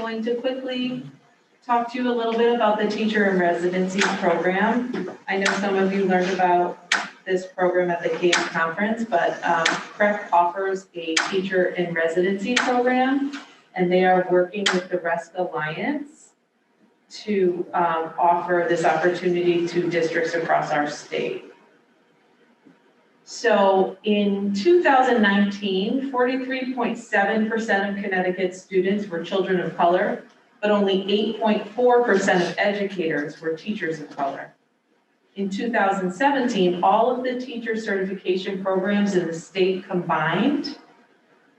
going to quickly talk to you a little bit about the Teacher in Residency Program. I know some of you learned about this program at the CAVE conference, but CREC offers a Teacher in Residency Program, and they are working with the RESC Alliance to offer this opportunity to districts across our state. So in 2019, 43.7% of Connecticut students were children of color, but only 8.4% of educators were teachers of color. In 2017, all of the teacher certification programs in the state combined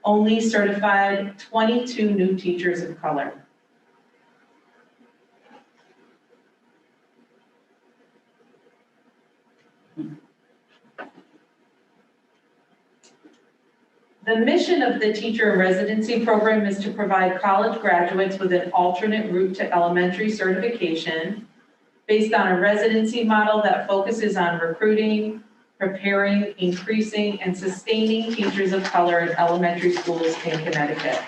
only certified 22 new teachers of color. The mission of the Teacher in Residency Program is to provide college graduates with an alternate route to elementary certification based on a residency model that focuses on recruiting, preparing, increasing, and sustaining teachers of color in elementary schools in Connecticut.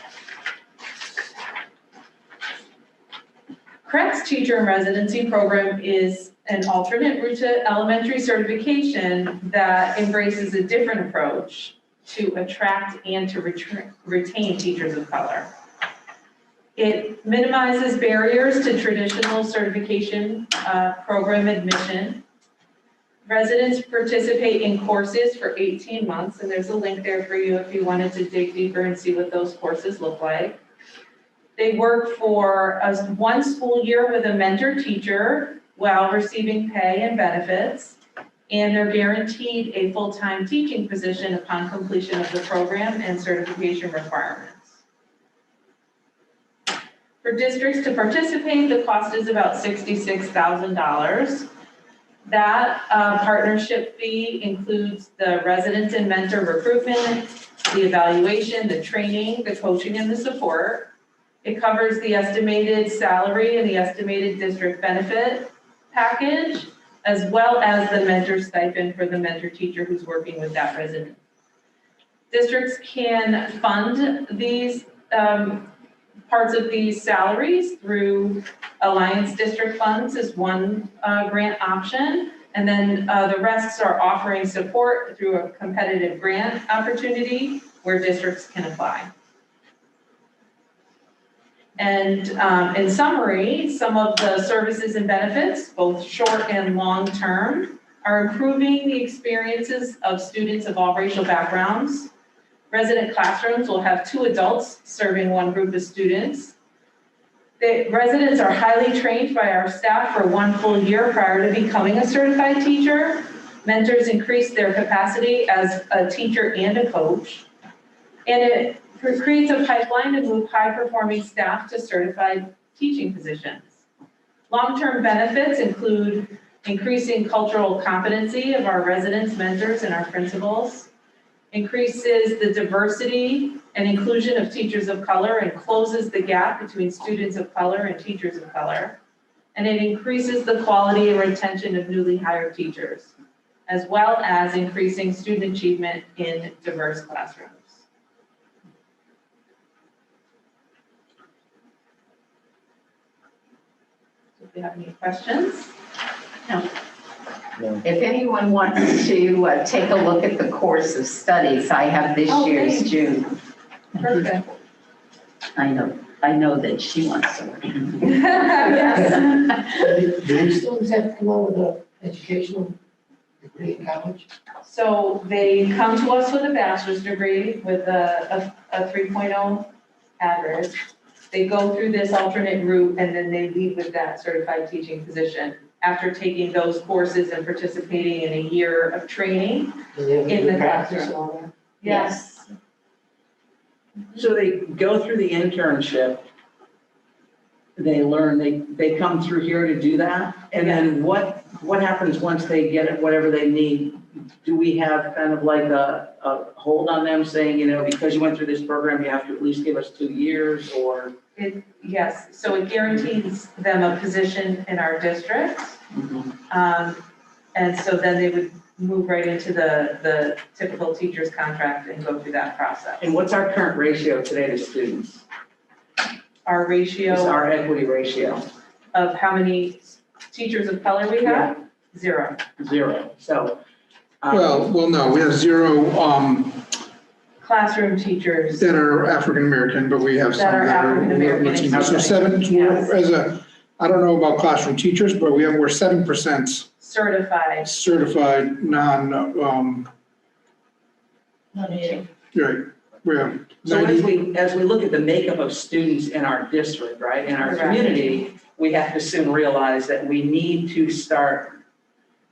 CREC's Teacher in Residency Program is an alternate route to elementary certification that embraces a different approach to attract and to retain teachers of color. It minimizes barriers to traditional certification program admission. Residents participate in courses for 18 months, and there's a link there for you if you wanted to dig deeper and see what those courses look like. They work for one school year with a mentor teacher while receiving pay and benefits, and they're guaranteed a full-time teaching position upon completion of the program and certification requirements. For districts to participate, the cost is about $66,000. That partnership fee includes the residents and mentor recruitment, the evaluation, the training, the coaching, and the support. It covers the estimated salary and the estimated district benefit package, as well as the mentor stipend for the mentor teacher who's working with that resident. Districts can fund these parts of these salaries through Alliance District Funds is one grant option, and then the rest are offering support through a competitive grant opportunity where districts can apply. And in summary, some of the services and benefits, both short and long-term, are improving the experiences of students of all racial backgrounds. Resident classrooms will have 2 adults serving one group of students. The residents are highly trained by our staff for 1 full year prior to becoming a certified teacher. Mentors increase their capacity as a teacher and a coach. And it creates a pipeline to move high-performing staff to certified teaching positions. Long-term benefits include increasing cultural competency of our residents, mentors, and our principals, increases the diversity and inclusion of teachers of color and closes the gap between students of color and teachers of color, and it increases the quality and retention of newly hired teachers, as well as increasing student achievement in diverse classrooms. If you have any questions? No. If anyone wants to take a look at the course of studies, I have this year's thanks. June. Perfect. I know that she wants to work. Yes. Do these students have to come out with an educational degree in college? So they come to us with a bachelor's degree with a 3.0 average. They go through this alternate route and then they leave with that certified teaching position after taking those courses and participating in a year of training. In the practice classroom. and all that? Yes. So they go through the internship, they learn, they come through here to do that, and then what happens once they get it, whatever they need? Do we have kind of like a hold on them saying, you know, because you went through this program, you have to at least give us 2 years, or? Yes, so it guarantees them a position in our district. And so then they would move right into the typical teacher's contract and go through that process. And what's our current ratio today to students? our It's ratio our equity ratio, of how many teachers of color we have? Zero. 0. So. Well, no, we have 0 Classroom teachers. that are African American, but we have some That are that are African-American, Latino. So exactly. 7, Yes. I don't know about classroom teachers, but we're 7% Certified. certified Non-native. right, we have So 90, as we look at the makeup of students in our district, right, in our Correct. community, we have to soon realize that we need to start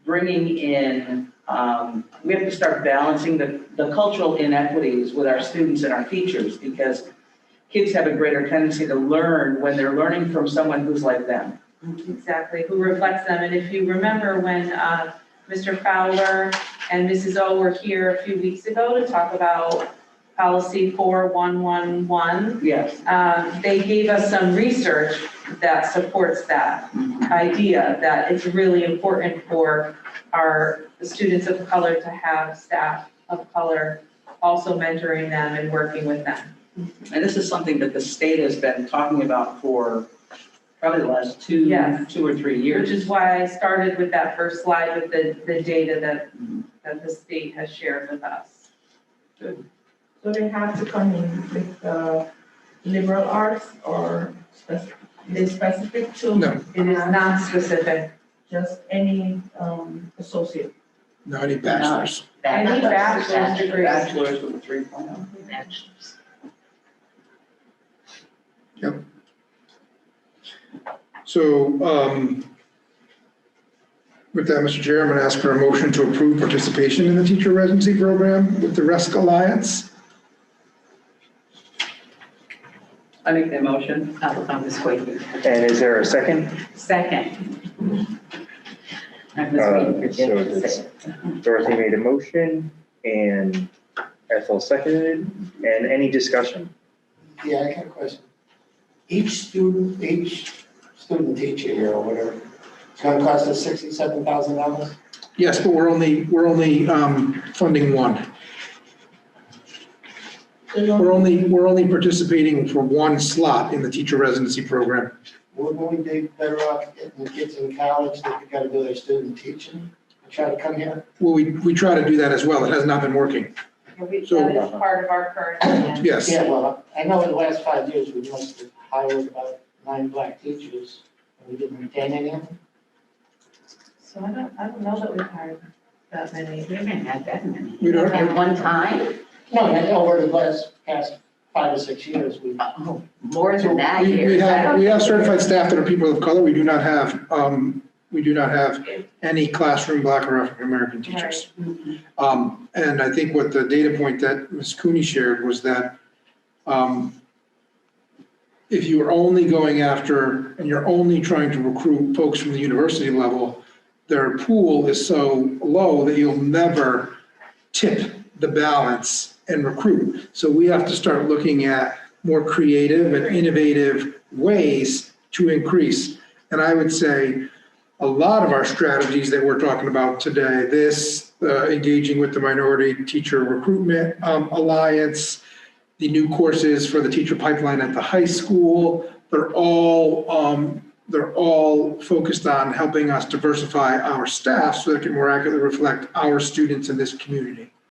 bringing in, we have to start balancing the cultural inequities with our students and our teachers, because kids have a greater tendency to learn when they're learning from someone who's like them. Exactly, who reflects them. And if you remember when Mr. Fowler and Mrs. O were here a few weeks ago to talk about policy 4111, Yes. they gave us some research that supports that idea, that it's really important for our students of color to have staff of color also mentoring them and working with them. And this is something that the state has been talking about for probably the last two or 3 years. Which is why I started with that first slide with the data that the state has shared with us. So they have to come in with liberal arts or is specific to? No. It is not specific. Just any associate? no, any bachelors. I need bachelor's degrees. Bachelor's with a 3.0. Bachelor's. So, with that, Mr. Chair, I'm going to ask for a motion to approve participation in the Teacher Residency Program with the RESC Alliance. I make the motion. I was waiting. And is there a second? Second. I was waiting for Jim to say it. Dorothy made a motion and Ethel seconded. And any discussion? Yeah, I got a question. Each student teacher here or whatever, it's gonna cost us $67,000? Yes, but we're only funding one. We're only participating for one slot in the Teacher Residency Program. Wouldn't we be better off getting the kids in college that gotta do their student teaching and try to come here? Well, we try to do that as well. It has not been working. That is part of our current plan. Yes. Yeah, well, I know in the last 5 years, we must have hired about 9 black teachers, and we didn't retain any of them. So I don't know that we've hired that many. We haven't had that many. We don't- At one time? No, over the past 5 or 6 years, we. Oh, more than that We years. we have certified staff that are people of color. We do not have any classroom black or African American teachers. And I think what the data point that Ms. Cooney shared was that if you are only going after and you're only trying to recruit folks from the university level, their pool is so low that you'll never tip the balance and recruit. So we have to start looking at more creative and innovative ways to increase. And I would say a lot of our strategies that we're talking about today, engaging with the Minority Teacher Recruitment Alliance, the new courses for the teacher pipeline at the high school, they're all focused on helping us diversify our staff so that it can more accurately reflect our students in this community.